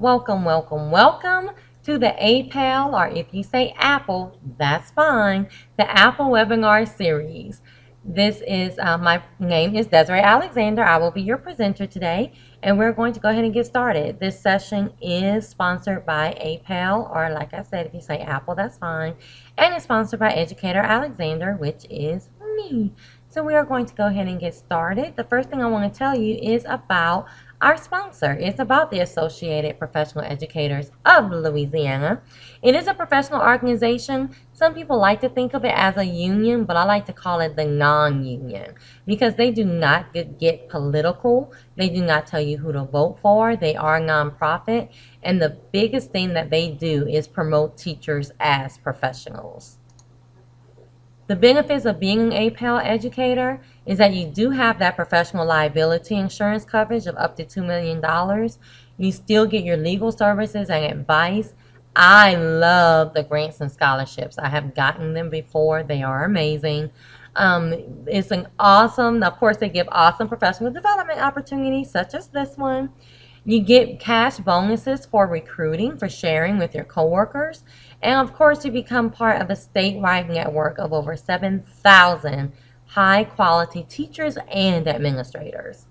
Welcome, welcome, welcome to the APEL, or if you say Apple, that's fine, the Apple webinar series. This is, my name is Desiree Alexander. I will be your presenter today, and we're going to go ahead and get started. This session is sponsored by APEL, or like I said, if you say Apple, that's fine, and it's sponsored by Educator Alexander, which is me. So we are going to go ahead and get started. The first thing I want to tell you is about our sponsor. It's about the Associated Professional Educators of Louisiana. It is a professional organization. Some people like to think of it as a union, but I like to call it the non-union because they do not get political. They do not tell you who to vote for. They are nonprofit, and the biggest thing that they do is promote teachers as professionals. The benefits of being an APEL educator is that you do have that professional liability insurance coverage of up to $2 million. You still get your legal services and advice. I love the grants and scholarships. I have gotten them before. They are amazing. It's an awesome, of course, they give awesome professional development opportunities such as this one. You get cash bonuses for recruiting, for sharing with your coworkers. And of course, you become part of a statewide network of over 7,000 high-quality teachers and administrators.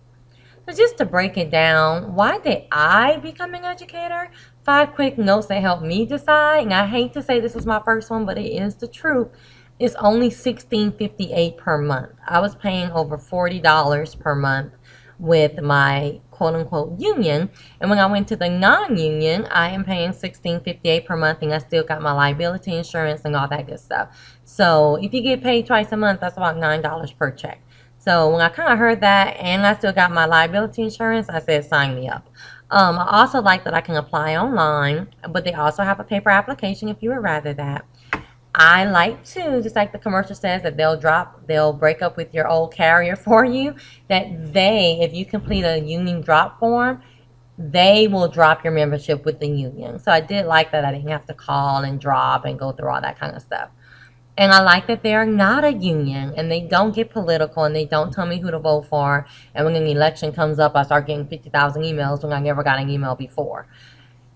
So just to break it down, why did I become an educator? 5 quick notes that helped me decide. And I hate to say this is my first one, but it is the truth. It's only $16.58 per month. I was paying over $40 per month with my quote-unquote union, and when I went to the non-union, I am paying $16.58 per month, and I still got my liability insurance and all that good stuff. So if you get paid twice a month, that's about $9 per check. So when I kind of heard that, and I still got my liability insurance, I said sign me up. I also like that I can apply online, but they also have a paper application if you would rather that. I like to, just like the commercial says, that they'll break up with your old carrier for you, that if you complete a union drop form, they will drop your membership with the union. So I did like that I didn't have to call and drop and go through all that kind of stuff. And I like that they're not a union, and they don't get political, and they don't tell me who to vote for. And when an election comes up, I start getting 50,000 emails when I never got an email before.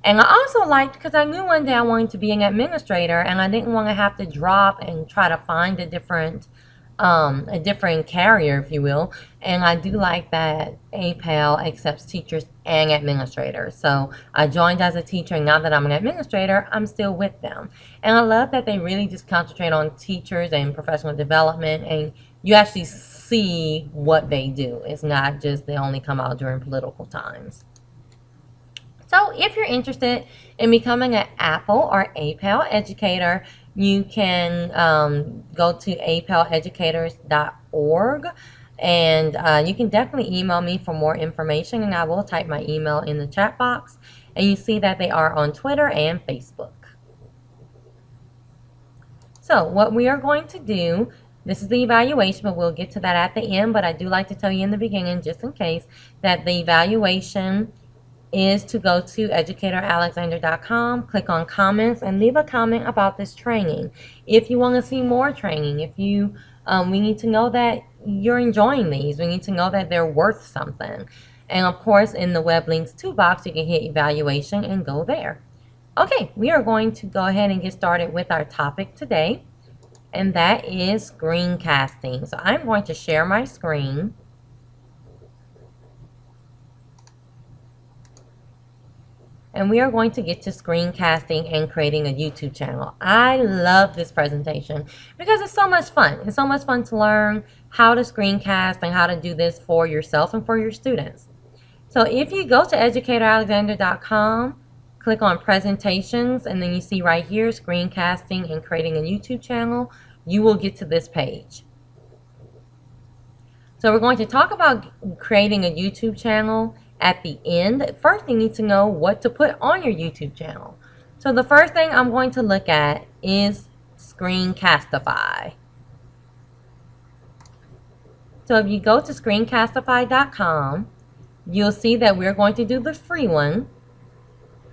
And I also liked, because I knew one day I wanted to be an administrator, and I didn't want to have to drop and try to find a different carrier, if you will. And I do like that APEL accepts teachers and administrators. So I joined as a teacher, and now that I'm an administrator, I'm still with them. And I love that they really just concentrate on teachers and professional development, and you actually see what they do. It's not just they only come out during political times. So if you're interested in becoming an Apple or APEL educator, you can go to apeleducators.org, and you can definitely email me for more information, and I will type my email in the chat box. And you see that they are on Twitter and Facebook. So what we are going to do, this is the evaluation, but we'll get to that at the end. But I do like to tell you in the beginning, just in case, that the evaluation is to go to educatoralexander.com, click on comments, and leave a comment about this training. If you want to see more training, if you, we need to know that you're enjoying these. We need to know that they're worth something. And of course, in the web links to box, you can hit evaluation and go there. Okay, we are going to go ahead and get started with our topic today, and that is screencasting. So I'm going to share my screen. And we are going to get to screencasting and creating a YouTube channel. I love this presentation because it's so much fun. It's so much fun to learn how to screencast and how to do this for yourself and for your students. So if you go to educatoralexander.com, click on presentations, and then you see right here, screencasting and creating a YouTube channel, you will get to this page. So we're going to talk about creating a YouTube channel at the end. First, you need to know what to put on your YouTube channel. So the first thing I'm going to look at is Screencastify. So if you go to screencastify.com, you'll see that we're going to do the free one.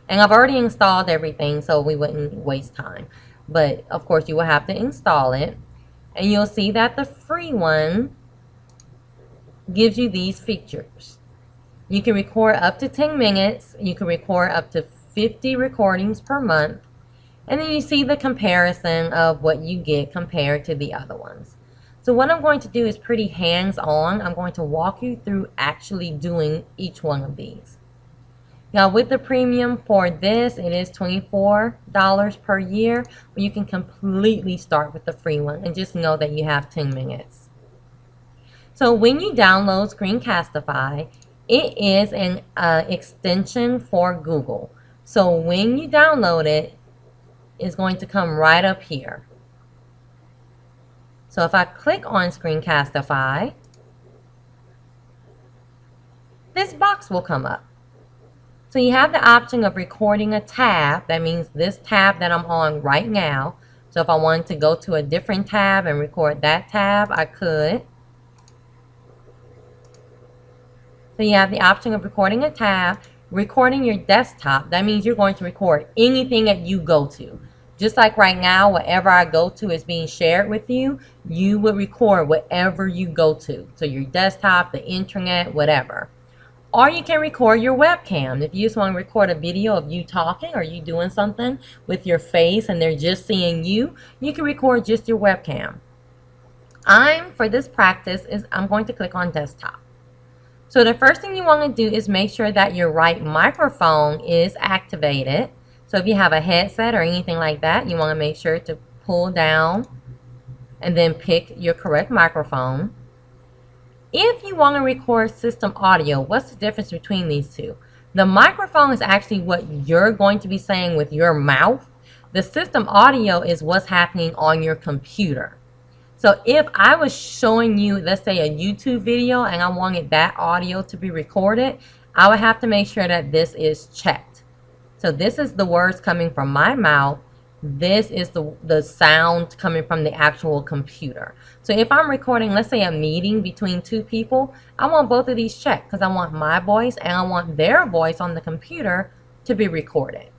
And I've already installed everything, so we wouldn't waste time. But of course, you will have to install it. And you'll see that the free one gives you these features. You can record up to 10 minutes. You can record up to 50 recordings per month. And then you see the comparison of what you get compared to the other ones. So what I'm going to do is pretty hands-on. I'm going to walk you through actually doing each one of these. Now with the premium for this, it is $24 per year, but you can completely start with the free one and just know that you have 10 minutes. So when you download Screencastify, it is an extension for Google. So when you download it, it's going to come right up here. So if I click on Screencastify, this box will come up. So you have the option of recording a tab. That means this tab that I'm on right now. So if I wanted to go to a different tab and record that tab, I could. So you have the option of recording a tab, recording your desktop. That means you're going to record anything that you go to. Just like right now, whatever I go to is being shared with you, you would record whatever you go to. So your desktop, the internet, whatever. Or you can record your webcam. If you just want to record a video of you talking or you doing something with your face and they're just seeing you, you can record just your webcam. For this practice, I'm going to click on desktop. So the first thing you want to do is make sure that your right microphone is activated. So if you have a headset or anything like that, you want to make sure to pull down and then pick your correct microphone. If you want to record system audio, what's the difference between these two? The microphone is actually what you're going to be saying with your mouth. The system audio is what's happening on your computer. So if I was showing you, let's say, a YouTube video and I wanted that audio to be recorded, I would have to make sure that this is checked. So this is the words coming from my mouth. This is the sound coming from the actual computer. So if I'm recording, let's say, a meeting between two people, I want both of these checked because I want my voice and I want their voice on the computer to be recorded.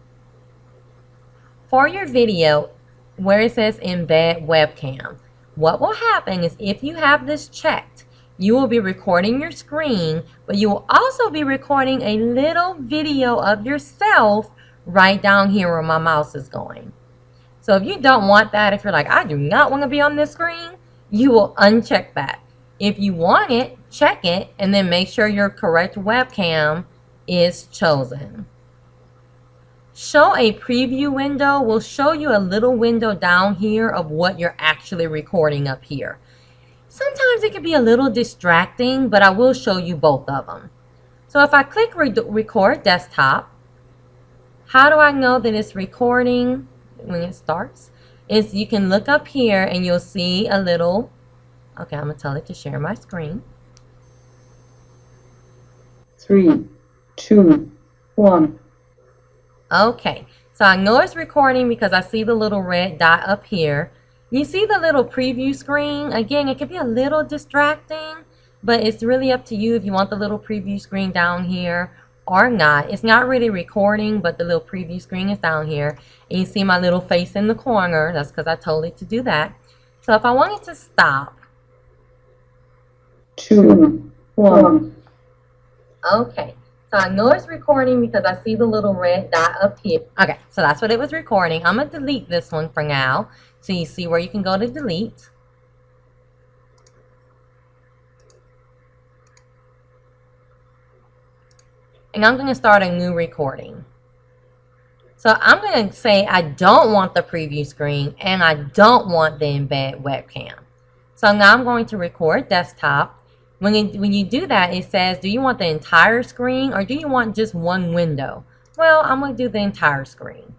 For your video, where it says embed webcam, what will happen is if you have this checked, you will be recording your screen, but you will also be recording a little video of yourself right down here where my mouse is going. So if you don't want that, if you're like, I do not want to be on this screen, you will uncheck that. If you want it, check it, and then make sure your correct webcam is chosen. Show a preview window will show you a little window down here of what you're actually recording up here. Sometimes it can be a little distracting, but I will show you both of them. So if I click record desktop, how do I know that it's recording when it starts? Is you can look up here and you'll see a little, okay, I'm going to tell it to share my screen. 3, 2, 1. Okay, so I know it's recording because I see the little red dot up here. You see the little preview screen? Again, it can be a little distracting, but it's really up to you if you want the little preview screen down here or not. It's not really recording, but the little preview screen is down here. And you see my little face in the corner. That's because I told it to do that. So if I wanted to stop. 2, 1. Okay. So I know it's recording because I see the little red dot up here. Okay, so that's what it was recording. I'm going to delete this one for now. So you see where you can go to delete. And I'm going to start a new recording. So I'm going to say I don't want the preview screen and I don't want the embed webcam. So now I'm going to record desktop. When you do that, it says, do you want the entire screen or do you want just one window? Well, I'm going to do the entire screen.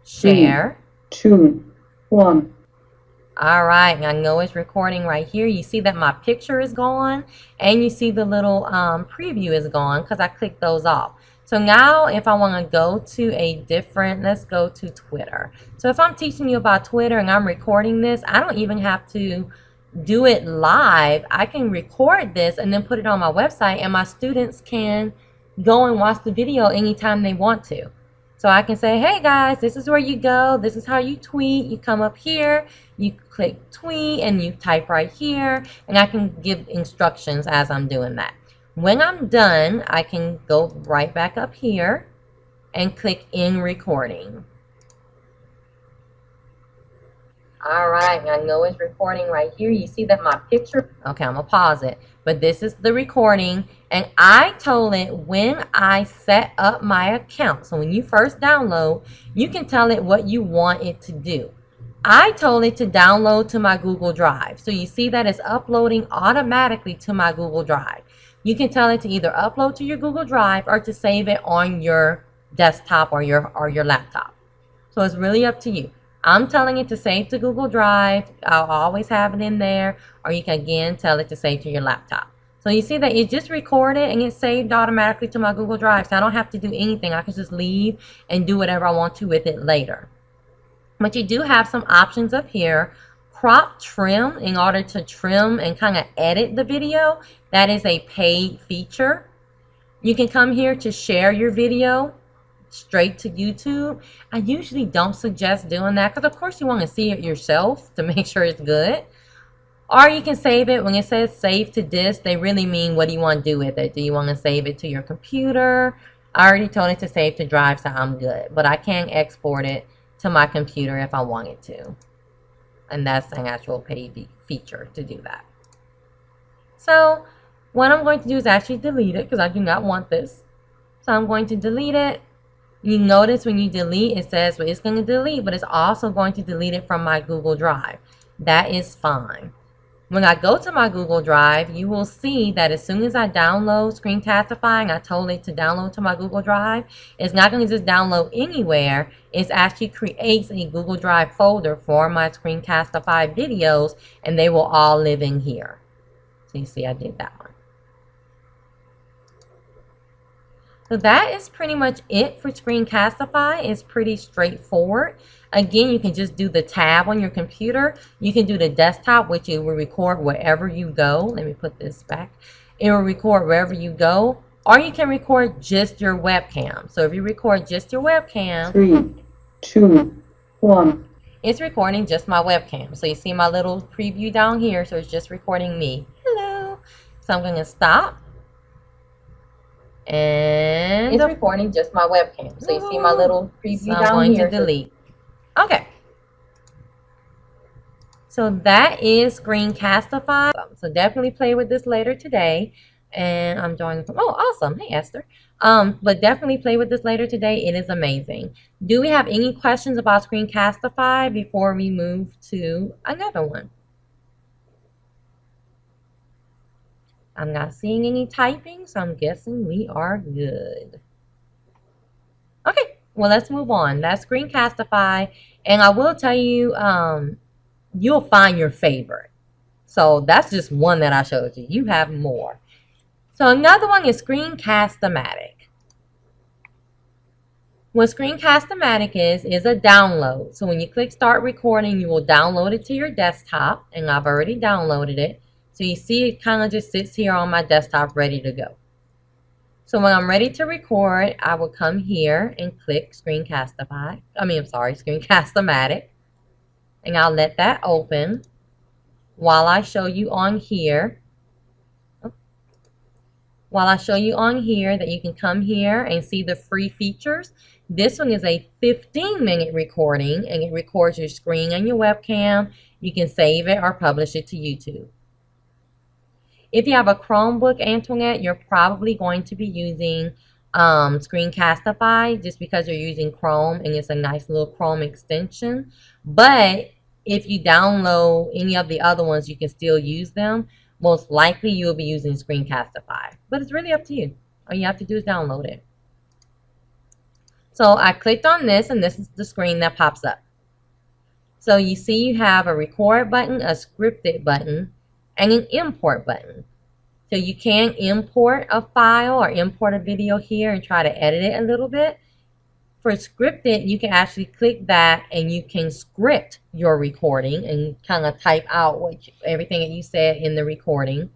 Share. 3, 2, 1. All right, I know it's recording right here. You see that my picture is gone and you see the little preview is gone because I clicked those off. So now if I want to go to a different, let's go to Twitter. So if I'm teaching you about Twitter and I'm recording this, I don't even have to do it live. I can record this and then put it on my website and my students can go and watch the video anytime they want to. So I can say, hey guys, this is where you go. This is how you tweet. You come up here, you click tweet and you type right here, and I can give instructions as I'm doing that. When I'm done, I can go right back up here and click in recording. All right, I know it's recording right here. You see that my picture, okay, I'm gonna pause it, but this is the recording, and I told it when I set up my account. So when you first download, you can tell it what you want it to do. I told it to download to my Google Drive. So you see that it's uploading automatically to my Google Drive. You can tell it to either upload to your Google Drive or to save it on your desktop or your laptop. So it's really up to you. I'm telling it to save to Google Drive. I'll always have it in there. Or you can again tell it to save to your laptop. So you see that it just recorded and it's saved automatically to my Google Drive. So I don't have to do anything. I can just leave and do whatever I want to with it later. But you do have some options up here. Crop trim in order to trim and kind of edit the video. That is a paid feature. You can come here to share your video straight to YouTube. I usually don't suggest doing that because of course you want to see it yourself to make sure it's good. Or you can save it. When it says save to disk, they really mean what do you want to do with it? Do you want to save it to your computer? I already told it to save to drive, so I'm good. But I can export it to my computer if I wanted to. And that's an actual paid feature to do that. So what I'm going to do is actually delete it because I do not want this. So I'm going to delete it. You notice when you delete, it says well, it's going to delete, but it's also going to delete it from my Google Drive. That is fine. When I go to my Google Drive, you will see that as soon as I download Screencastify, and I told it to download to my Google Drive, it's not going to just download anywhere. It actually creates a Google Drive folder for my Screencastify videos, and they will all live in here. So you see I did that one. So that is pretty much it for Screencastify. It's pretty straightforward. Again, you can just do the tab on your computer. You can do the desktop, which it will record wherever you go. Let me put this back. It will record wherever you go. Or you can record just your webcam. So if you record just your webcam. 3, 2, 1. It's recording just my webcam. So you see my little preview down here. So it's just recording me. Hello. So I'm going to stop. And it's recording just my webcam. So you see my little preview down here. I'm going to delete. Okay. So that is Screencastify. So definitely play with this later today. And I'm joining from, oh, awesome. Hey, Esther. But definitely play with this later today. It is amazing. Do we have any questions about Screencastify before we move to another one? I'm not seeing any typing, so I'm guessing we are good. Okay, well, let's move on. That's Screencastify, and I will tell you, you'll find your favorite. So that's just one that I showed you. You have more. So another one is Screencast-o-matic. What Screencast-o-matic is a download. So when you click Start Recording, you will download it to your desktop, and I've already downloaded it. So you see it kind of just sits here on my desktop ready to go. So when I'm ready to record, I will come here and click Screencastify. Screencast-o-matic. And I'll let that open while I show you on here. While I show you on here that you can come here and see the free features. This one is a 15-minute recording, and it records your screen and your webcam. You can save it or publish it to YouTube. If you have a Chromebook, Antoinette, you're probably going to be using Screencastify just because you're using Chrome and it's a nice little Chrome extension. But if you download any of the other ones, you can still use them. Most likely you'll be using Screencastify. But it's really up to you. All you have to do is download it. So I clicked on this, and this is the screen that pops up. So you see you have a record button, a scripted button, and an import button. So you can import a file or import a video here and try to edit it a little bit. For scripted, you can actually click that and you can script your recording and kind of type out everything that you said in the recording.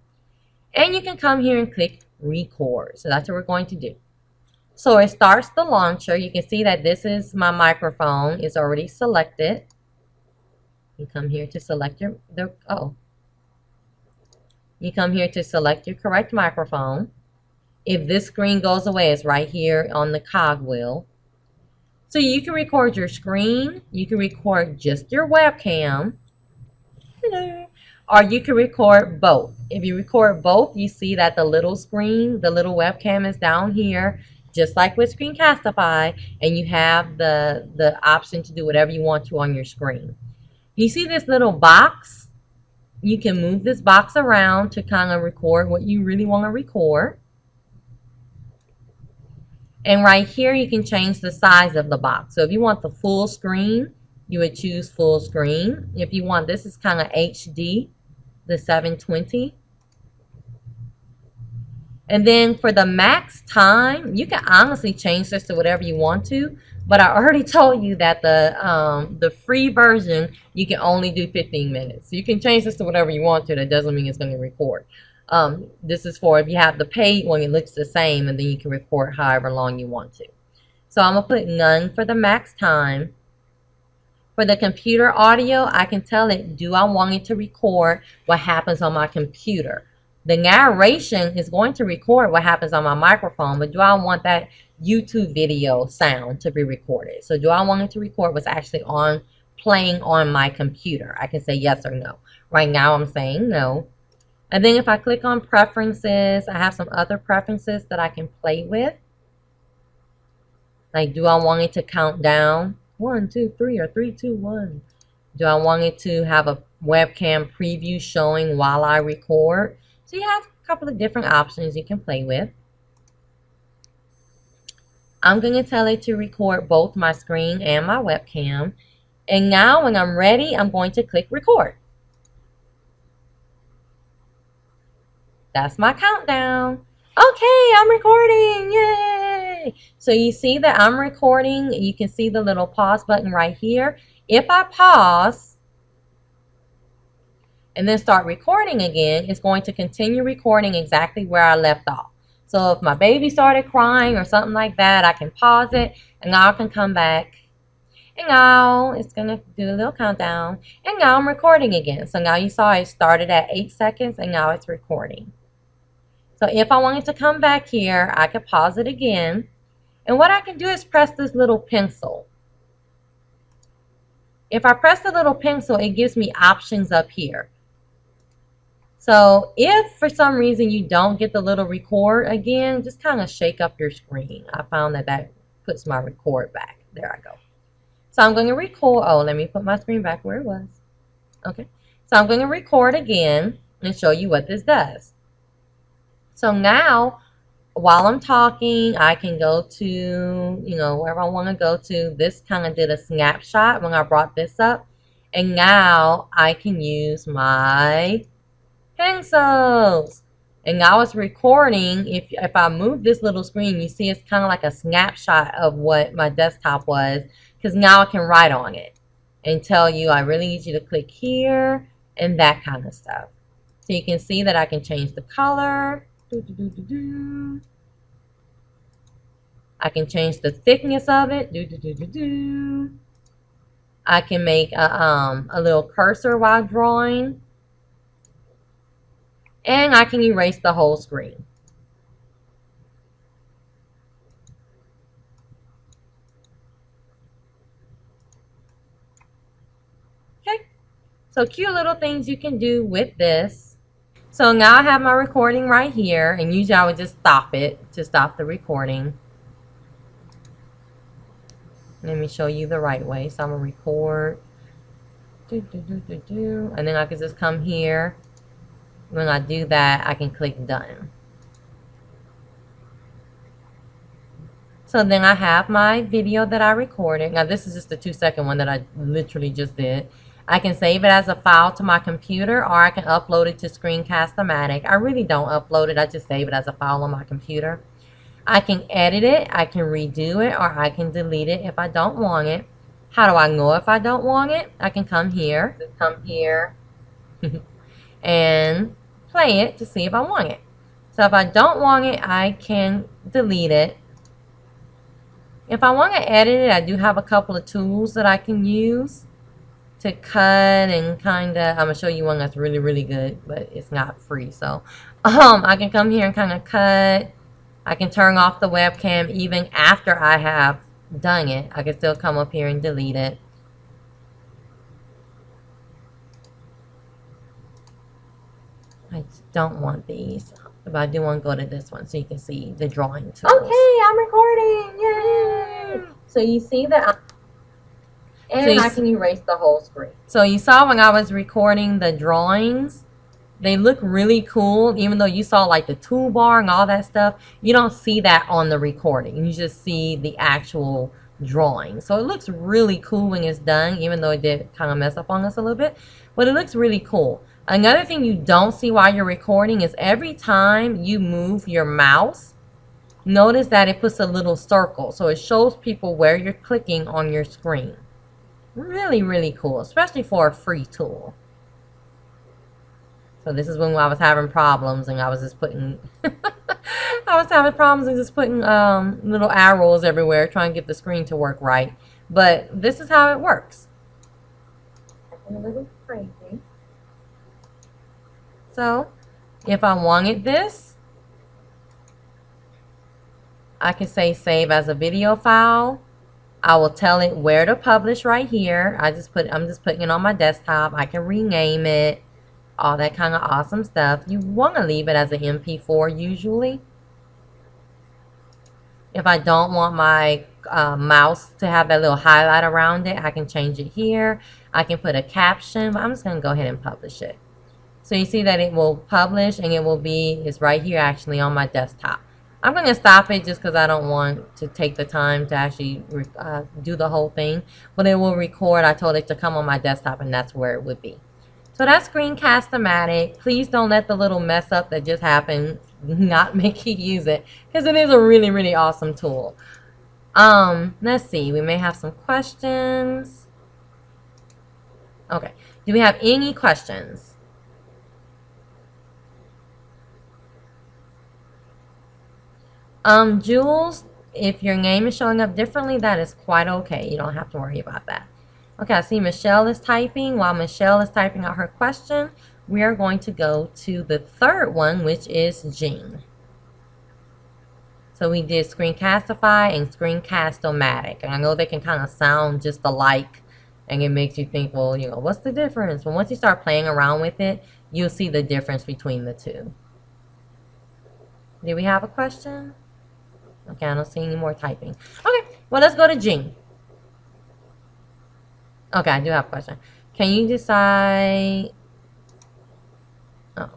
And you can come here and click record. So that's what we're going to do. So it starts the launcher. You can see that this is my microphone. It's already selected. You come here to select You come here to select your correct microphone. If this screen goes away, it's right here on the cogwheel. So you can record your screen, you can record just your webcam, or you can record both. If you record both, you see that the little screen, the little webcam is down here, just like with Screencastify, and you have the option to do whatever you want to on your screen. You see this little box? You can move this box around to kind of record what you really want to record. And right here, you can change the size of the box. So if you want the full screen, you would choose full screen. If you want, this is kind of HD, the 720. And then for the max time, you can honestly change this to whatever you want to. But I already told you that the free version, you can only do 15 minutes. So you can change this to whatever you want to. That doesn't mean it's going to record. This is for if you have the paid one, it looks the same, and then you can record however long you want to. So I'm going to put none for the max time. For the computer audio, I can tell it, do I want it to record what happens on my computer? The narration is going to record what happens on my microphone, but do I want that YouTube video sound to be recorded? So do I want it to record what's actually playing on my computer? I can say yes or no. Right now I'm saying no. And then if I click on preferences, I have some other preferences that I can play with. Like, do I want it to count down? 1, 2, 3, or 3, 2, 1. Do I want it to have a webcam preview showing while I record? So you have a couple of different options you can play with. I'm going to tell it to record both my screen and my webcam. And now when I'm ready, I'm going to click record. That's my countdown. Okay, I'm recording. Yay! So you see that I'm recording. You can see the little pause button right here. If I pause and then start recording again, it's going to continue recording exactly where I left off. So if my baby started crying or something like that, I can pause it and now I can come back. And now it's going to do a little countdown. And now I'm recording again. So now you saw it started at 8 seconds and now it's recording. So if I wanted to come back here, I could pause it again. And what I can do is press this little pencil. If I press the little pencil, it gives me options up here. So if for some reason you don't get the little record again, just kind of shake up your screen. I found that that puts my record back. There I go. So I'm going to record. Oh, let me put my screen back where it was. Okay. So I'm going to record again and show you what this does. So now, while I'm talking, I can go to, wherever I want to go to. This kind of did a snapshot when I brought this up. And now I can use my pencils. And now it's recording. If I move this little screen, you see it's kind of like a snapshot of what my desktop was. Because now I can write on it and tell you, I really need you to click here and that kind of stuff. So you can see that I can change the color. I can change the thickness of it. I can make a little cursor while drawing. And I can erase the whole screen. Okay, so cute little things you can do with this. So now I have my recording right here, and usually I would just stop it to stop the recording. Let me show you the right way. So I'm going to record. And then I can just come here. When I do that, I can click done. So then I have my video that I recorded. Now this is just the 2-second one that I literally just did. I can save it as a file to my computer, or I can upload it to Screencast-o-matic. I really don't upload it. I just save it as a file on my computer. I can edit it. I can redo it, or I can delete it if I don't want it. How do I know if I don't want it? I can come here and play it to see if I want it. So if I don't want it, I can delete it. If I want to edit it, I do have a couple of tools that I can use to cut and kind of, I'm going to show you one that's really, really good, but it's not free. So I can come here and kind of cut I can turn off the webcam even after I have done it. I can still come up here and delete it. I don't want these, but I do want to go to this one so you can see the drawing tools. Okay, I'm recording. Yay! So you see that, and I can erase the whole screen. So you saw when I was recording the drawings, they look really cool, even though you saw like the toolbar and all that stuff. You don't see that on the recording. You just see the actual drawing. So it looks really cool when it's done, even though it did kind of mess up on us a little bit. But it looks really cool. Another thing you don't see while you're recording is every time you move your mouse, notice that it puts a little circle. So it shows people where you're clicking on your screen. Really, really cool, especially for a free tool. So this is when I was having problems and I was just putting little arrows everywhere trying to get the screen to work right. But this is how it works. A little crazy. So if I wanted this, I can say save as a video file. I will tell it where to publish right here. I'm just putting it on my desktop. I can rename it. All that kind of awesome stuff. You want to leave it as an MP4 usually. If I don't want my mouse to have that little highlight around it, I can change it here. I can put a caption, but I'm just going to go ahead and publish it. So you see that it will publish and it's right here actually on my desktop. I'm going to stop it just because I don't want to take the time to actually do the whole thing. But it will record. I told it to come on my desktop and that's where it would be. So that's Screencast-o-matic. Please don't let the little mess up that just happened not make you use it, because it is a really, really awesome tool. Let's see. We may have some questions. Okay. Do we have any questions? Jules, if your name is showing up differently, that is quite okay. You don't have to worry about that. Okay, I see Michelle is typing. While Michelle is typing out her question, we are going to go to the third one, which is Jean. So we did Screencastify and Screencast-o-matic. And I know they can kind of sound just alike, and it makes you think, well, you know, what's the difference? But once you start playing around with it, you'll see the difference between the two. Do we have a question? Okay, I don't see any more typing. Okay, well, let's go to Jean. Okay, I do have a question. Can you decide... Oh,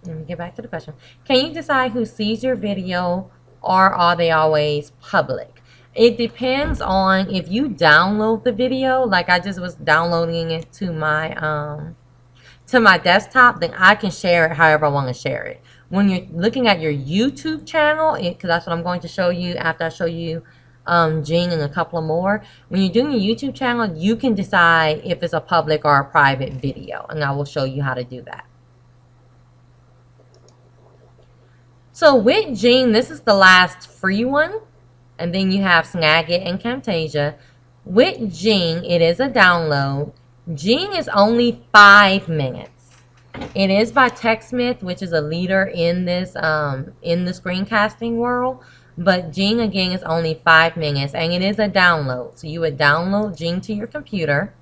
let me get back to the question. Can you decide who sees your video, or are they always public? It depends on if you download the video. Like I just was downloading it to my desktop, then I can share it however I want to share it. When you're looking at your YouTube channel, because that's what I'm going to show you after I show you Jean and a couple of more. When you're doing your YouTube channel, you can decide if it's a public or a private video, and I will show you how to do that. So with Jean, this is the last free one, and then you have Snagit and Camtasia. With Jean, it is a download. Jean is only 5 minutes. It is by TechSmith, which is a leader in this in the screencasting world. But Jean, again, is only 5 minutes, and it is a download. So you would download Jean to your computer,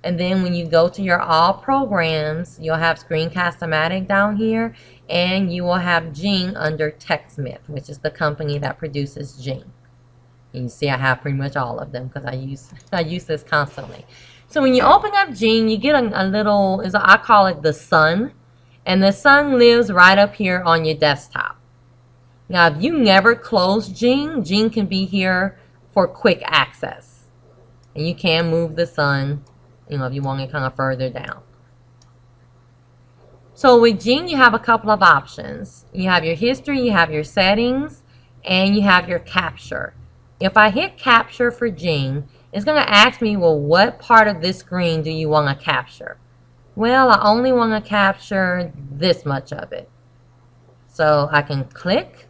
and then when you go to your all programs, you'll have Screencast-o-matic down here, and you will have Jean under TechSmith, which is the company that produces Jean. And you see I have pretty much all of them because I use this constantly. So when you open up Jean, you get a little, I call it the sun, and the sun lives right up here on your desktop. Now, if you never close Jean, Jean can be here for quick access. And you can move the sun, you know, if you want it kind of further down. So with Jean, you have a couple of options. You have your history, you have your settings, and you have your capture. If I hit capture for Jean, it's going to ask me, well, what part of this screen do you want to capture? Well, I only want to capture this much of it. So I can click.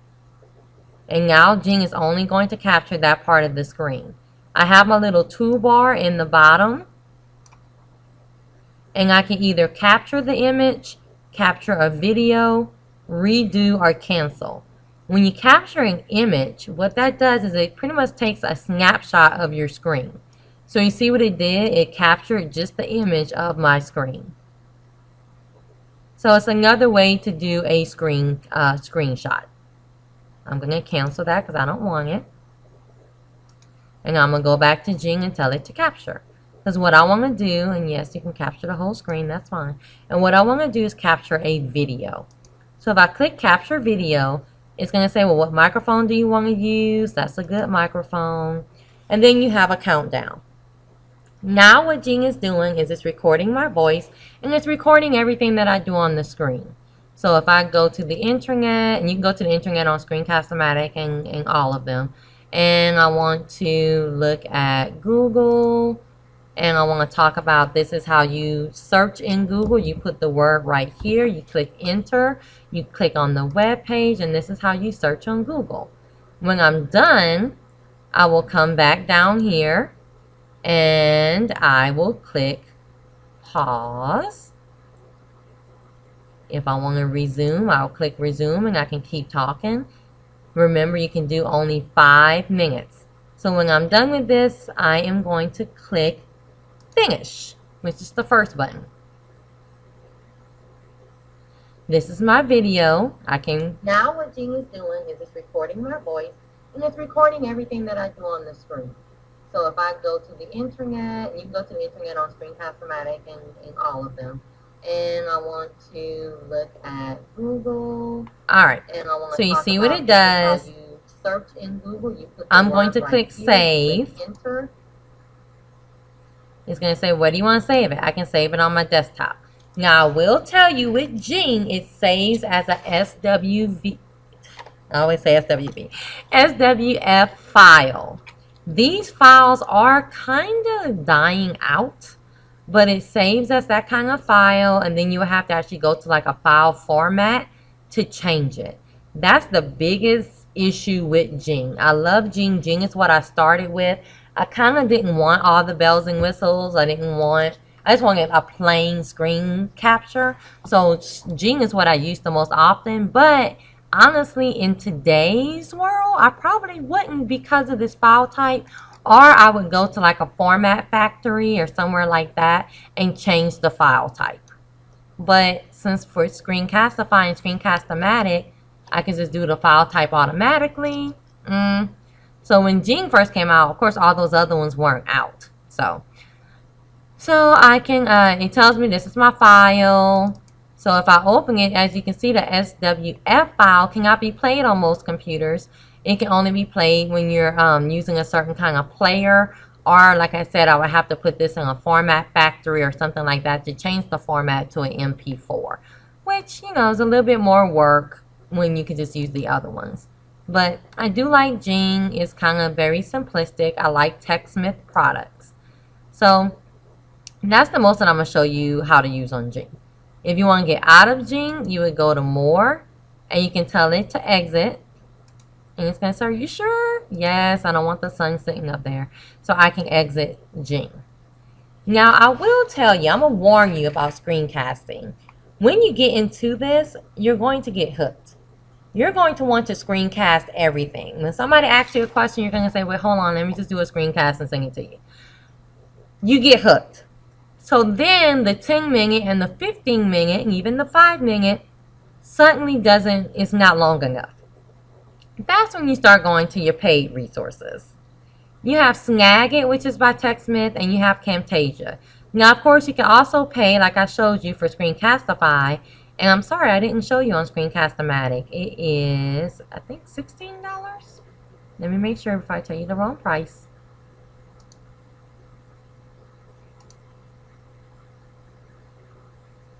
And now Jean is only going to capture that part of the screen. I have my little toolbar in the bottom. And I can either capture the image, capture a video, redo, or cancel. When you capture an image, what that does is it pretty much takes a snapshot of your screen. So you see what it did? It captured just the image of my screen. So it's another way to do a screenshot. I'm going to cancel that because I don't want it. And I'm going to go back to Jing and tell it to capture. Because what I want to do, and yes, you can capture the whole screen, that's fine. And what I want to do is capture a video. So if I click capture video, it's going to say, well, what microphone do you want to use? That's a good microphone. And then you have a countdown. Now what Jing is doing is it's recording my voice, and it's recording everything that I do on the screen. So if I go to the internet, and you can go to the internet on Screencast-o-matic and all of them, and I want to look at Google, and I want to talk about this is how you search in Google. You put the word right here, you click enter, you click on the web page, and this is how you search on Google. When I'm done, I will come back down here and I will click pause. If I want to resume, I'll click resume and I can keep talking. Remember, you can do only 5 minutes. So when I'm done with this, I am going to click finish, which is the first button. This is my video. Now what Jing is doing is it's recording my voice, and it's recording everything that I do on the screen. So if I go to the internet, you can go to the internet on Screencast-o-matic and all of them, and I want to look at Google. All right. And I want to so you see what it does. You search in Google. You put I'm going to click save. Click enter. It's going to say, what do you want to save it? I can save it on my desktop. Now, I will tell you with Jing, it saves as a SWV. I always say SWV. SWF file. These files are kind of dying out, but it saves as that kind of file, and then you have to actually go to like a file format to change it. That's the biggest issue with Jing. I love Jing. Jing is what I started with. I kind of didn't want all the bells and whistles. I just wanted a plain screen capture. So Jing is what I use the most often, but honestly, in today's world, I probably wouldn't because of this file type, or I would go to like a format factory or somewhere like that and change the file type. But since for Screencastify and Screencast-o-matic, I can just do the file type automatically. So when Jing first came out, of course, all those other ones weren't out. So I can, it tells me this is my file. So if I open it, as you can see, the SWF file cannot be played on most computers. It can only be played when you're using a certain kind of player, or like I said, I would have to put this in a format factory or something like that to change the format to an MP4, which, you know, is a little bit more work when you could just use the other ones. But I do like Jing. It's kind of very simplistic. I like TechSmith products. So that's the most that I'm going to show you how to use on Jing. If you want to get out of Jing, you would go to more, and you can tell it to exit. And it's going to say, are you sure? Yes, I don't want the sun sitting up there. So I can exit Jing. Now, I will tell you, I'm going to warn you about screencasting. When you get into this, you're going to get hooked. You're going to want to screencast everything. When somebody asks you a question, you're going to say, wait, hold on, let me just do a screencast and send it to you. You get hooked. So then the 10-minute and the 15-minute and even the 5-minute suddenly it's not long enough. That's when you start going to your paid resources. You have Snagit, which is by TechSmith, and you have Camtasia. Now, of course, you can also pay, like I showed you, for Screencastify. And I'm sorry, I didn't show you on Screencast-o-matic. It is, I think, $16. Let me make sure before I tell you the wrong price.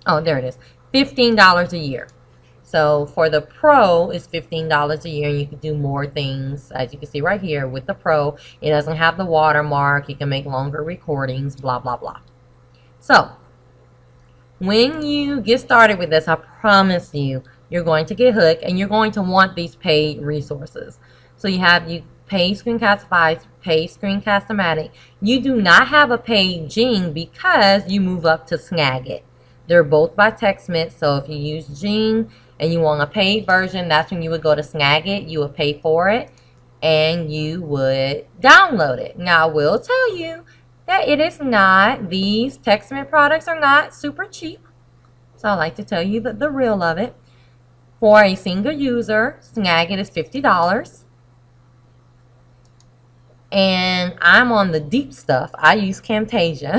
Oh, there it is. $15 a year. So for the Pro, it's $15 a year, and you can do more things. As you can see right here with the Pro, it doesn't have the watermark. You can make longer recordings, blah, blah, blah. So when you get started with this, I promise you, you're going to get hooked, and you're going to want these paid resources. So you pay Screencastify, pay Screencast-o-matic. You do not have a paid Jing because you move up to Snagit. They're both by TechSmith, so if you use Jing, and you want a paid version, that's when you would go to Snagit, you would pay for it, and you would download it. Now, I will tell you that it is not, these TextMint products are not super cheap. So I like to tell you the real of it. For a single user, Snagit is $50. And I'm on the deep stuff. I use Camtasia.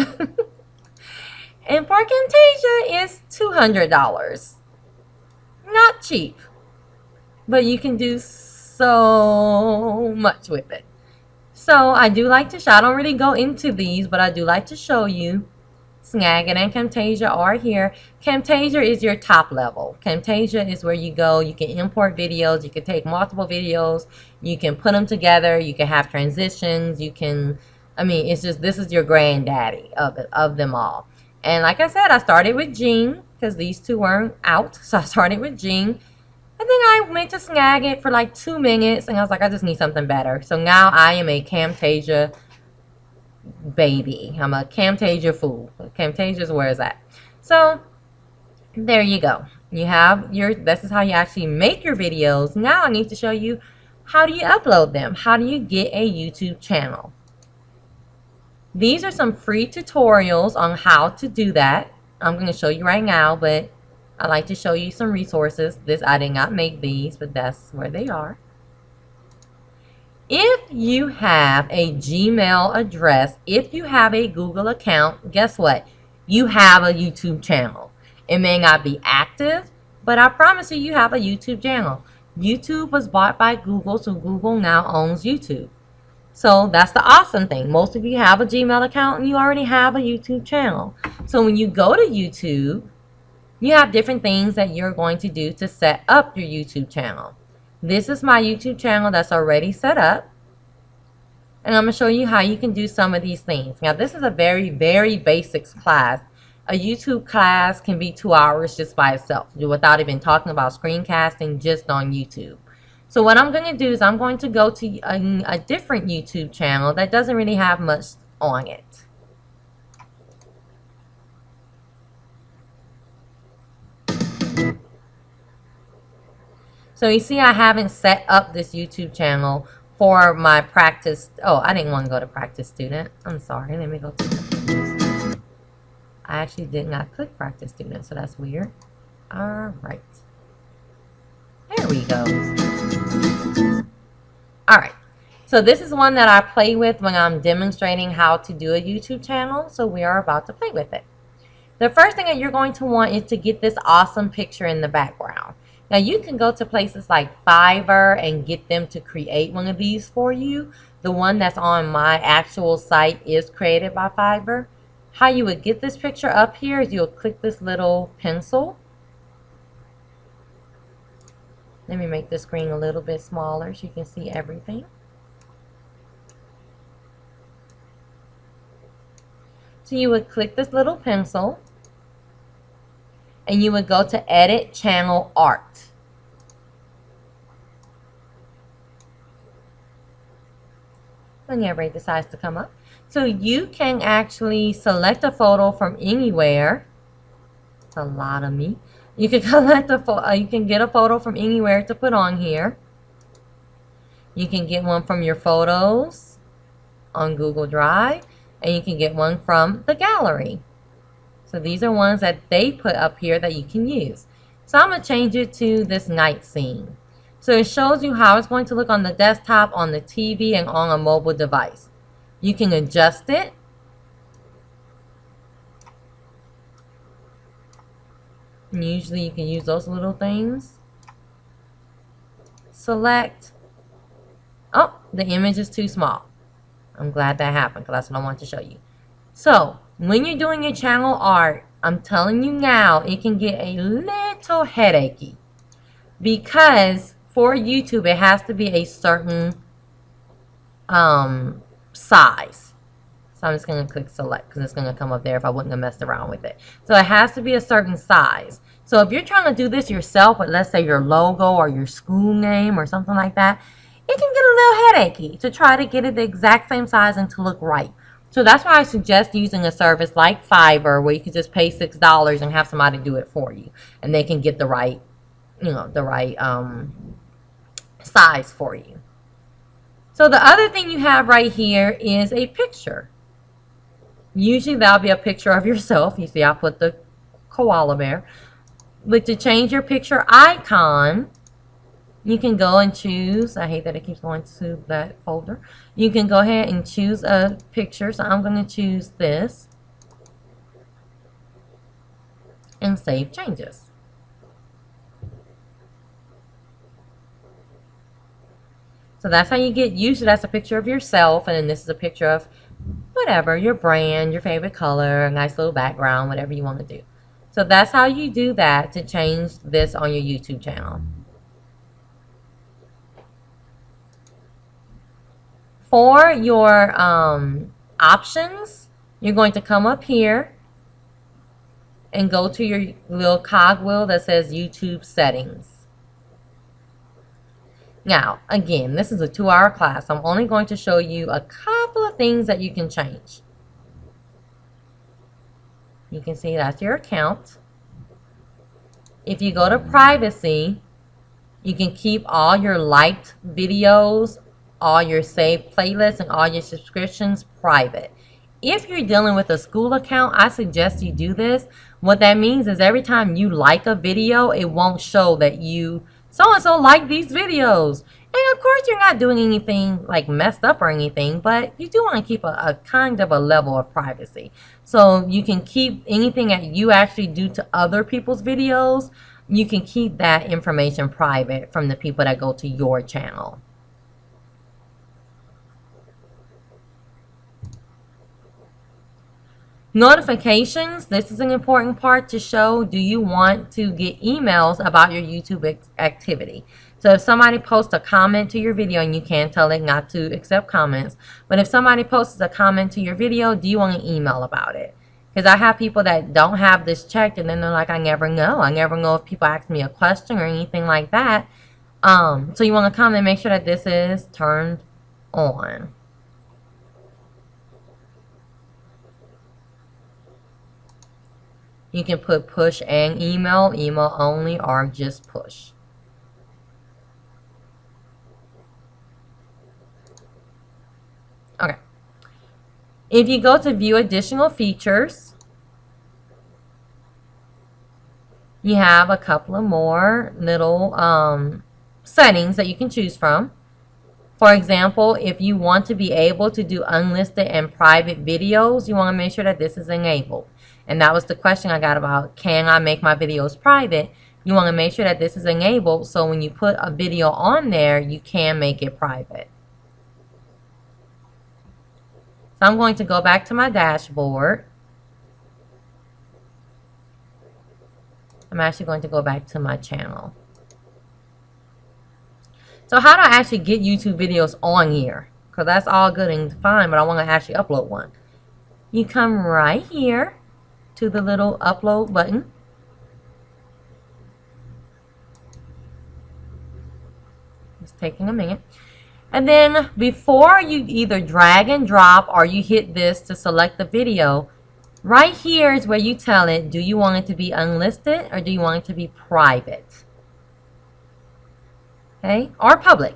And for Camtasia, it's $200. Not cheap. But you can do so much with it. So I do like to show, I don't really go into these, but I do like to show you Snagit and Camtasia are here. Camtasia is your top level. Camtasia is where you go, you can import videos, you can take multiple videos, you can put them together, you can have transitions, you can, I mean, it's just, this is your granddaddy of them all. And like I said, I started with Gene because these two weren't out, so I started with Gene. And then I went to Snagit for like 2 minutes, and I was like, I just need something better. So now I am a Camtasia baby. I'm a Camtasia fool. Camtasia is where it's at. So there you go. You have your, this is how you actually make your videos. Now I need to show you, how do you upload them? How do you get a YouTube channel? These are some free tutorials on how to do that. I'm going to show you right now, but I like to show you some resources. This, I did not make these, but that's where they are. If you have a Gmail address, if you have a Google account, guess what? You have a YouTube channel. It may not be active, but I promise you, you have a YouTube channel. YouTube was bought by Google, so Google now owns YouTube. So that's the awesome thing. Most of you have a Gmail account and you already have a YouTube channel. So when you go to YouTube, you have different things that you're going to do to set up your YouTube channel. This is my YouTube channel that's already set up. And I'm going to show you how you can do some of these things. Now, this is a very, very basics class. A YouTube class can be 2 hours just by itself, without even talking about screencasting, just on YouTube. So what I'm going to do is I'm going to go to a different YouTube channel that doesn't really have much on it. So you see I haven't set up this YouTube channel for my practice. Oh, I didn't want to go to practice student. I'm sorry. Let me go to I actually did not click practice student, so that's weird. All right. There we go. All right. So this is one that I play with when I'm demonstrating how to do a YouTube channel. So we are about to play with it. The first thing that you're going to want is to get this awesome picture in the background. Now you can go to places like Fiverr and get them to create one of these for you. The one that's on my actual site is created by Fiverr. How you would get this picture up here is you'll click this little pencil. Let me make the screen a little bit smaller so you can see everything. So you would click this little pencil and you would go to Edit Channel Art. Whenever it decides to come up. So you can actually select a photo from anywhere. It's a lot of me. You can you can get a photo from anywhere to put on here. You can get one from your photos on Google Drive, and you can get one from the gallery. So these are ones that they put up here that you can use. So I'm going to change it to this night scene. So it shows you how it's going to look on the desktop, on the TV, and on a mobile device. You can adjust it. And usually you can use those little things. Select. Oh, the image is too small. I'm glad that happened because that's what I want to show you. So when you're doing your channel art, I'm telling you now, it can get a little headachy. Because for YouTube, it has to be a certain size. So I'm just going to click select because it's going to come up there if I wouldn't have messed around with it. So it has to be a certain size. So if you're trying to do this yourself with, let's say, your logo or your school name or something like that, it can get a little headachy to try to get it the exact same size and to look right. So that's why I suggest using a service like Fiverr where you can just pay $6 and have somebody do it for you. And they can get the right the right size for you. So the other thing you have right here is a picture. Usually that'll be a picture of yourself. You see I put the koala bear. But to change your picture icon, you can go and choose, I hate that it keeps going to that folder. You can go ahead and choose a picture. So I'm going to choose this and save changes. So that's how you get, usually that's a picture of yourself, and then this is a picture of whatever, your brand, your favorite color, a nice little background, whatever you want to do. So that's how you do that to change this on your YouTube channel. For your options, you're going to come up here and go to your little cogwheel that says YouTube settings. Now, again, this is a 2-hour class. I'm only going to show you a couple of things that you can change. You can see that's your account. If you go to privacy, you can keep all your liked videos, all your saved playlists, and all your subscriptions private. If you're dealing with a school account, I suggest you do this. What that means is every time you like a video, it won't show that you so-and-so like these videos. And of course, you're not doing anything like messed up or anything, but you do want to keep a kind of a level of privacy. So you can keep anything that you actually do to other people's videos, you can keep that information private from the people that go to your channel. Notifications, this is an important part to show. Do you want to get emails about your YouTube activity? So if somebody posts a comment to your video, and you can tell it not to accept comments, but if somebody posts a comment to your video, do you want an email about it? Because I have people that don't have this checked, and then they're like, I never know. I never know if people ask me a question or anything like that. So you want to come and make sure that this is turned on. You can put push and email, email only, or just push. Okay. If you go to view additional features, you have a couple of more little settings that you can choose from. For example, if you want to be able to do unlisted and private videos, you want to make sure that this is enabled. And that was the question I got about, can I make my videos private? You want to make sure that this is enabled, so when you put a video on there, you can make it private. So I'm going to go back to my dashboard. I'm actually going to go back to my channel. So how do I actually get YouTube videos on here? Because that's all good and fine, but I want to actually upload one. You come right here to the little upload button. It's taking a minute. And then before you either drag and drop or you hit this to select the video, right here is where you tell it, do you want it to be unlisted or do you want it to be private? Okay, or public.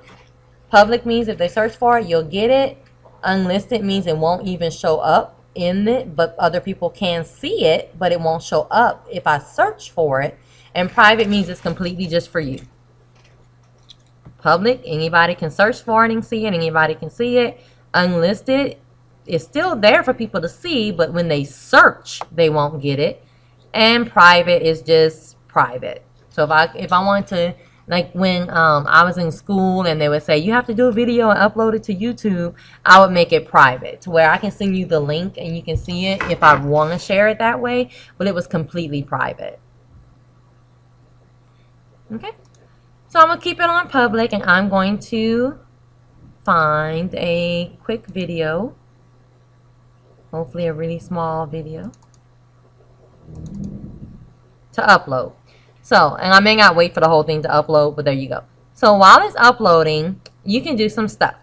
Public means if they search for it, you'll get it. Unlisted means it won't even show up in it, but other people can see it, but it won't show up if I search for it. And private means it's completely just for you. Public, anybody can search for it and see it, anybody can see it. Unlisted is still there for people to see, but when they search, they won't get it. And private is just private. So if I want to, like when I was in school and they would say, you have to do a video and upload it to YouTube, I would make it private to where I can send you the link and you can see it if I want to share it that way, but it was completely private. Okay, so I'm going to keep it on public and I'm going to find a quick video, hopefully a really small video, to upload. So, and I may not wait for the whole thing to upload, but there you go. So while it's uploading, you can do some stuff.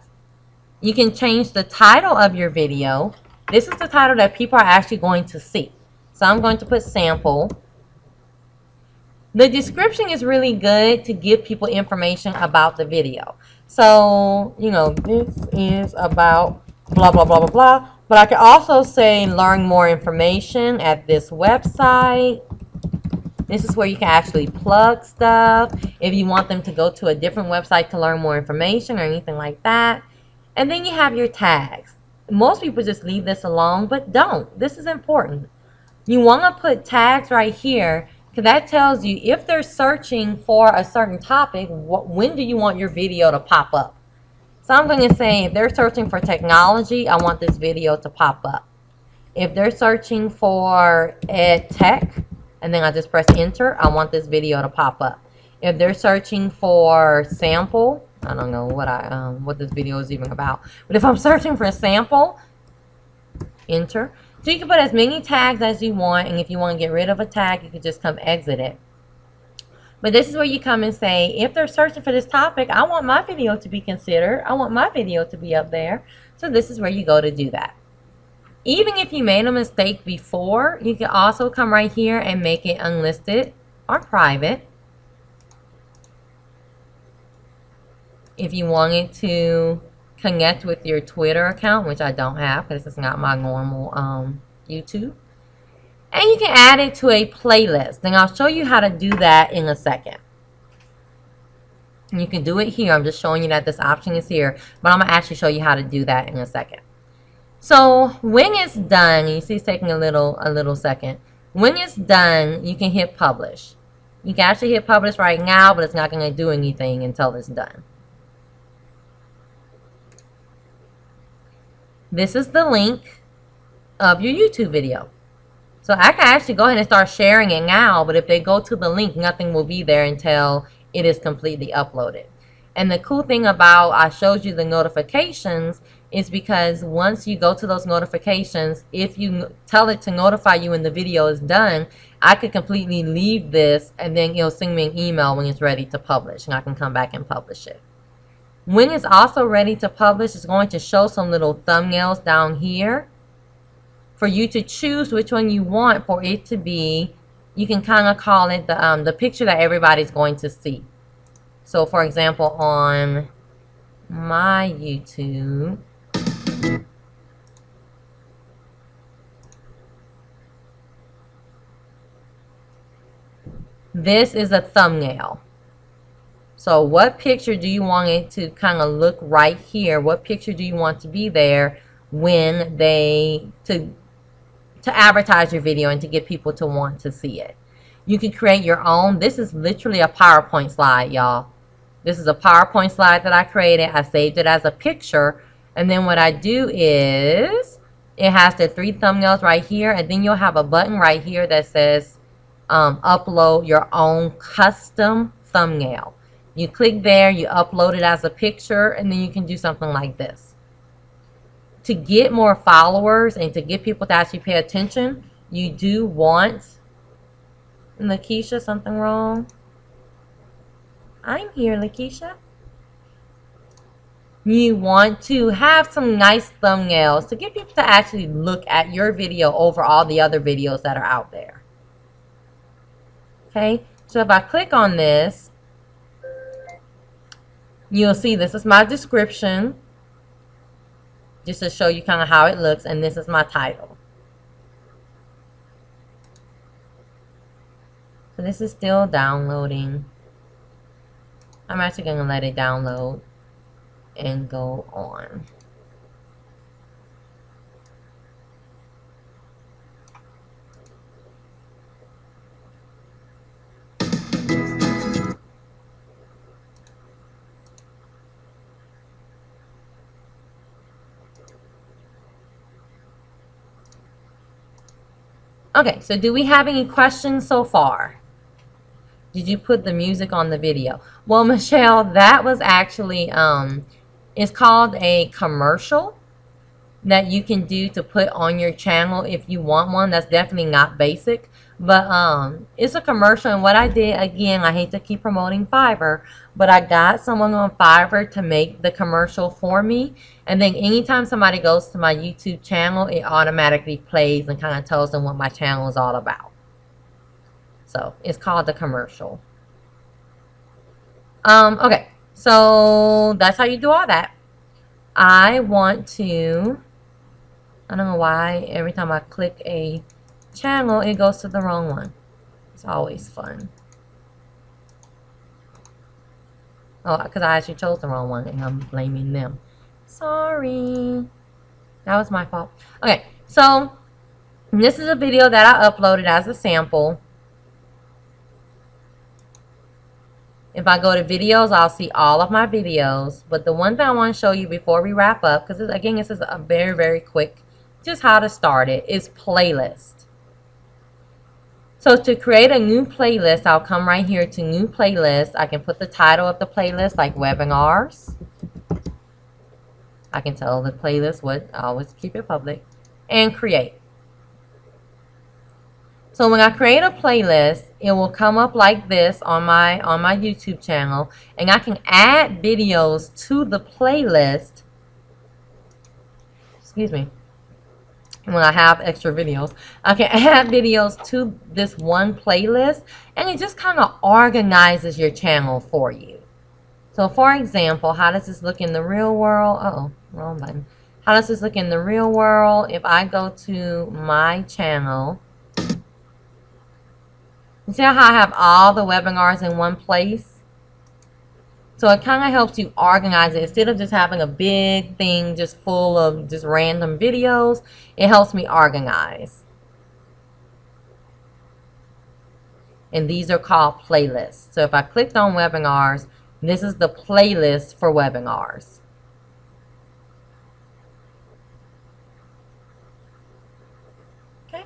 You can change the title of your video. This is the title that people are actually going to see. So I'm going to put sample. The description is really good to give people information about the video. So, you know, this is about blah, blah, blah, blah, blah. But I could also say learn more information at this website. This is where you can actually plug stuff if you want them to go to a different website to learn more information or anything like that. And then you have your tags. Most people just leave this alone, but don't. This is important. You want to put tags right here because that tells you if they're searching for a certain topic, when do you want your video to pop up? So I'm going to say if they're searching for technology, I want this video to pop up. If they're searching for ed tech, and then I just press enter, I want this video to pop up. If they're searching for sample, I don't know what this video is even about, but if I'm searching for a sample, enter. So you can put as many tags as you want, and if you want to get rid of a tag, you can just come exit it. But this is where you come and say, if they're searching for this topic, I want my video to be considered. I want my video to be up there. So this is where you go to do that. Even if you made a mistake before, you can also come right here and make it unlisted or private. If you wanted to connect with your Twitter account, which I don't have because this is not my normal YouTube. And you can add it to a playlist. And I'll show you how to do that in a second. You can do it here. I'm just showing you that this option is here. But I'm going to actually show you how to do that in a second. So when it's done, you see it's taking a little second. When it's done, you can hit publish. You can actually hit publish right now, but it's not going to do anything until it's done. This is the link of your YouTube video. So I can actually go ahead and start sharing it now, but if they go to the link, nothing will be there until it is completely uploaded. And the cool thing about I showed you the notifications is because once you go to those notifications, if you tell it to notify you when the video is done, I could completely leave this and then it'll send me an email when it's ready to publish, and I can come back and publish it. When it's also ready to publish, it's going to show some little thumbnails down here for you to choose which one you want for it to be. You can kind of call it the picture that everybody's going to see. So for example, on my YouTube, this is a thumbnail. So what picture do you want it to kind of look right here? What picture do you want to be there when to advertise your video and to get people to want to see it? You can create your own. This is literally a PowerPoint slide, y'all. This is a PowerPoint slide that I created. I saved it as a picture. And then what I do is it has the 3 thumbnails right here. And then you'll have a button right here that says upload your own custom thumbnail. You click there, you upload it as a picture, and then you can do something like this. To get more followers and to get people to actually pay attention, you do want... Lakeisha, something wrong? I'm here, Lakeisha. You want to have some nice thumbnails to get people to actually look at your video over all the other videos that are out there. Okay, so if I click on this, you'll see this is my description, just to show you kind of how it looks, and this is my title. So this is still downloading. I'm actually going to let it download and go on. Okay, so do we have any questions so far? Did you put the music on the video? Well, Michelle, that was actually, it's called a commercial that you can do to put on your channel if you want one. That's definitely not basic, but it's a commercial. And what I did, again, I hate to keep promoting Fiverr, but I got someone on Fiverr to make the commercial for me. And then anytime somebody goes to my YouTube channel, it automatically plays and kind of tells them what my channel is all about. So it's called the commercial. Okay, so that's how you do all that. I want to, I don't know why every time I click a channel, it goes to the wrong one. It's always fun. Oh, because I actually chose the wrong one and I'm blaming them. Sorry. That was my fault. Okay, so this is a video that I uploaded as a sample. If I go to videos, I'll see all of my videos. But the one thing I want to show you before we wrap up, because again, this is a very, very quick, just how to start it, is playlist. So to create a new playlist, I'll come right here to new playlist. I can put the title of the playlist like webinars. I can tell the playlist what, I always keep it public, and create. So when I create a playlist, it will come up like this on my YouTube channel, and I can add videos to the playlist. Excuse me. When I have extra videos, I can add videos to this one playlist, and it just kind of organizes your channel for you. So for example, how does this look in the real world? Uh-oh, wrong button. How does this look in the real world? If I go to my channel, you see how I have all the webinars in one place? So it kind of helps you organize it. Instead of just having a big thing just full of just random videos, it helps me organize. And these are called playlists. So if I clicked on webinars, this is the playlist for webinars. Okay.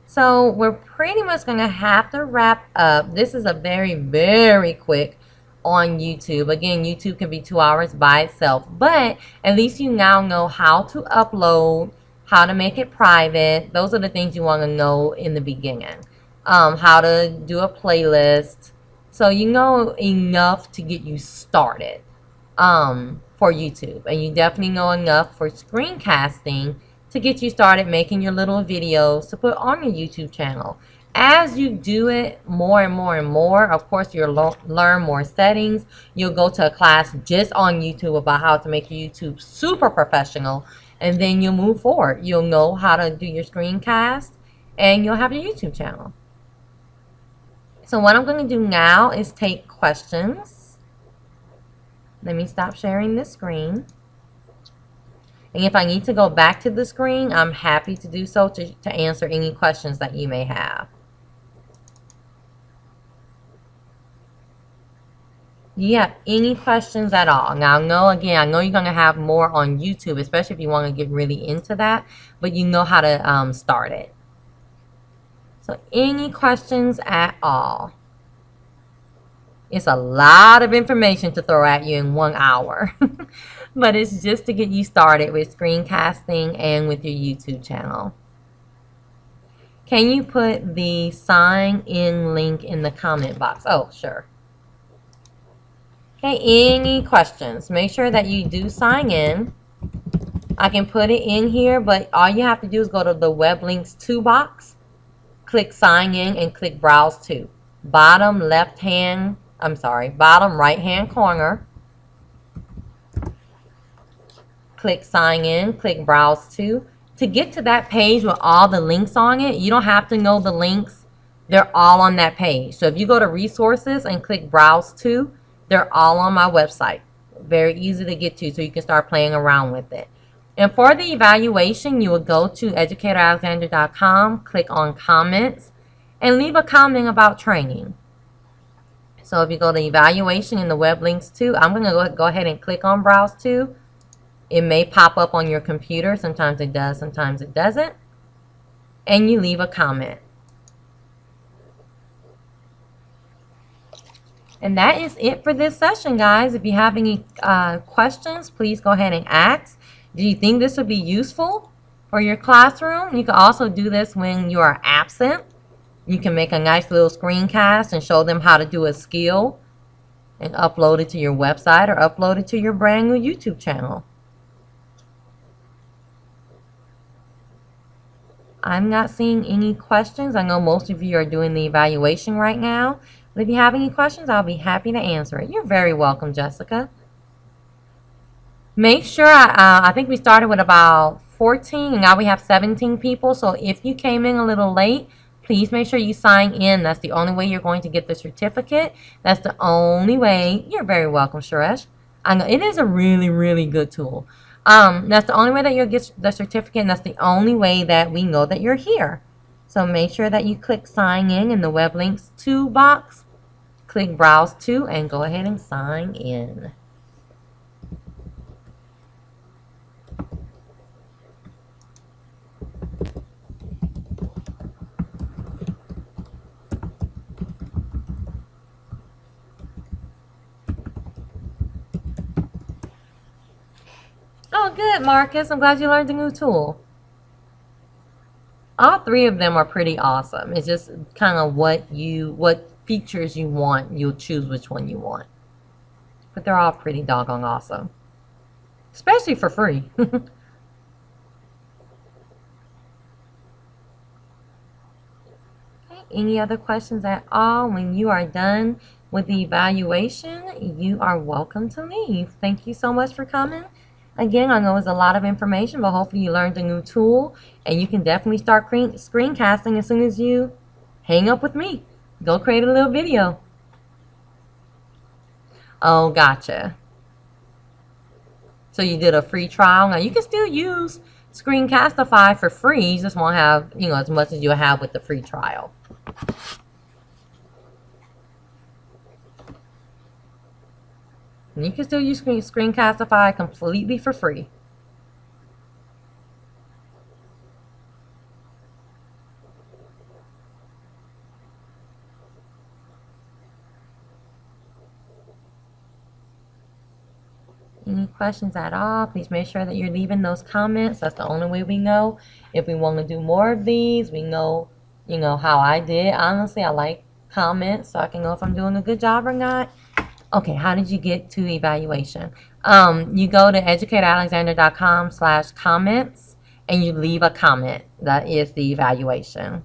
So we're pretty much going to have to wrap up. This is a very, very quick on YouTube. Again, YouTube can be 2 hours by itself, but at least you now know how to upload, how to make it private. Those are the things you want to know in the beginning. How to do a playlist. So you know enough to get you started for YouTube. And you definitely know enough for screencasting to get you started making your little videos to put on your YouTube channel. As you do it more and more and more, of course, you'll learn more settings. You'll go to a class just on YouTube about how to make your YouTube super professional, and then you'll move forward. You'll know how to do your screencast, and you'll have your YouTube channel. So what I'm going to do now is take questions. Let me stop sharing this screen. And if I need to go back to the screen, I'm happy to do so to answer any questions that you may have. Do you have any questions at all? Now, I know you're going to have more on YouTube, especially if you want to get really into that, but you know how to start it. So any questions at all? It's a lot of information to throw at you in 1 hour, but it's just to get you started with screencasting and with your YouTube channel. Can you put the sign in link in the comment box? Oh, sure. Okay, any questions? Make sure that you do sign in. I can put it in here, but all you have to do is go to the web links to box, click sign in, and click browse to. Bottom right hand corner. Click sign in, click browse to. To get to that page with all the links on it, you don't have to know the links. They're all on that page. So if you go to resources and click browse to, they're all on my website. Very easy to get to, so you can start playing around with it. And for the evaluation, you will go to educatoralexander.com, click on comments, and leave a comment about training. So if you go to evaluation in the web links to, I'm going to go ahead and click on browse to. It may pop up on your computer. Sometimes it does, sometimes it doesn't. And you leave a comment. And that is it for this session, guys. If you have any questions, please go ahead and ask. Do you think this would be useful for your classroom? You can also do this when you are absent. You can make a nice little screencast and show them how to do a skill and upload it to your website or upload it to your brand new YouTube channel. I'm not seeing any questions. I know most of you are doing the evaluation right now. But if you have any questions, I'll be happy to answer it. You're very welcome, Jessica. Make sure, I think we started with about 14, and now we have 17 people. So if you came in a little late, please make sure you sign in. That's the only way you're going to get the certificate. That's the only way. You're very welcome, Suresh. I know it is a really, really good tool. That's the only way that you'll get the certificate, and that's the only way that we know that you're here. So make sure that you click sign in the web links to box. Click browse to and go ahead and sign in. Oh, good, Marcus. I'm glad you learned a new tool. All three of them are pretty awesome. It's just kind of what features you want. You'll choose which one you want. But they're all pretty doggone awesome. Especially for free. Okay, any other questions at all? When you are done with the evaluation, you are welcome to leave. Thank you so much for coming. Again, I know it's a lot of information, but hopefully you learned a new tool, and you can definitely start screencasting as soon as you hang up with me. Go create a little video. Oh, gotcha. So you did a free trial. Now you can still use Screencastify for free. You just won't have, as much as you have with the free trial. And you can still use Screencastify completely for free. Any questions at all, please make sure that you're leaving those comments. That's the only way we know if we want to do more of these. We know, how I did. Honestly, I like comments so I can know if I'm doing a good job or not. Okay, how did you get to evaluation? You go to educatoralexander.com/comments and you leave a comment. That is the evaluation.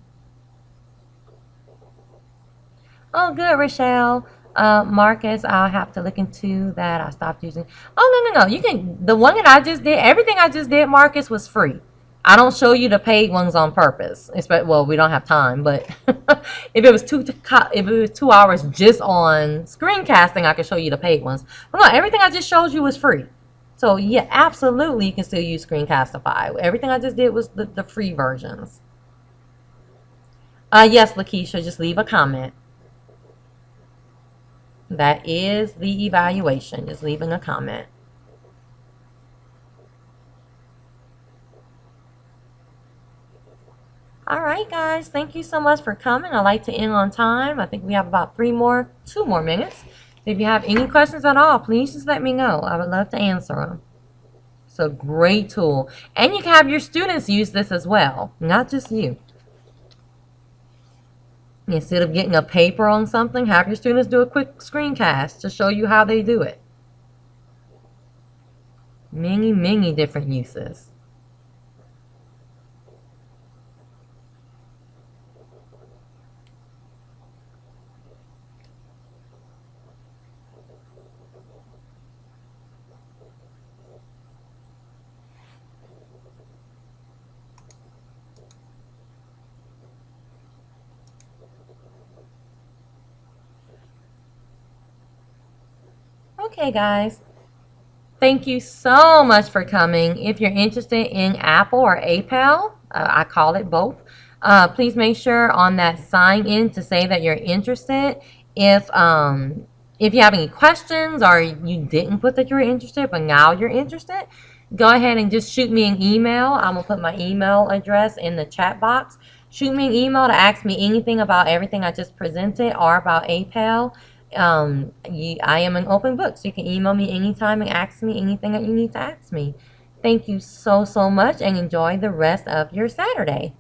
Oh, good, Rochelle. Marcus, I'll have to look into that. I stopped using. Oh, no. You can. The one that I just did, everything I just did, Marcus, was free. I don't show you the paid ones on purpose. Well, we don't have time, but if it was 2 hours just on screencasting, I could show you the paid ones. But no, everything I just showed you was free. So yeah, absolutely, you can still use Screencastify. Everything I just did was the free versions. Yes, Lakeisha, just leave a comment. That is the evaluation, just leaving a comment. All right, guys, thank you so much for coming. I like to end on time. I think we have about 2 more minutes. If you have any questions at all, please just let me know. I would love to answer them. It's a great tool. And you can have your students use this as well, not just you. Instead of getting a paper on something, have your students do a quick screencast to show you how they do it. Many different uses. Okay, guys. Thank you so much for coming. If you're interested in APEL or APEL, I call it both, please make sure on that sign in to say that you're interested. If you have any questions or you didn't put that you were interested, but now you're interested, go ahead and just shoot me an email. I'm going to put my email address in the chat box. Shoot me an email to ask me anything about everything I just presented or about APEL. I am an open book, so you can email me anytime and ask me anything that you need to ask me. Thank you so much, and enjoy the rest of your Saturday.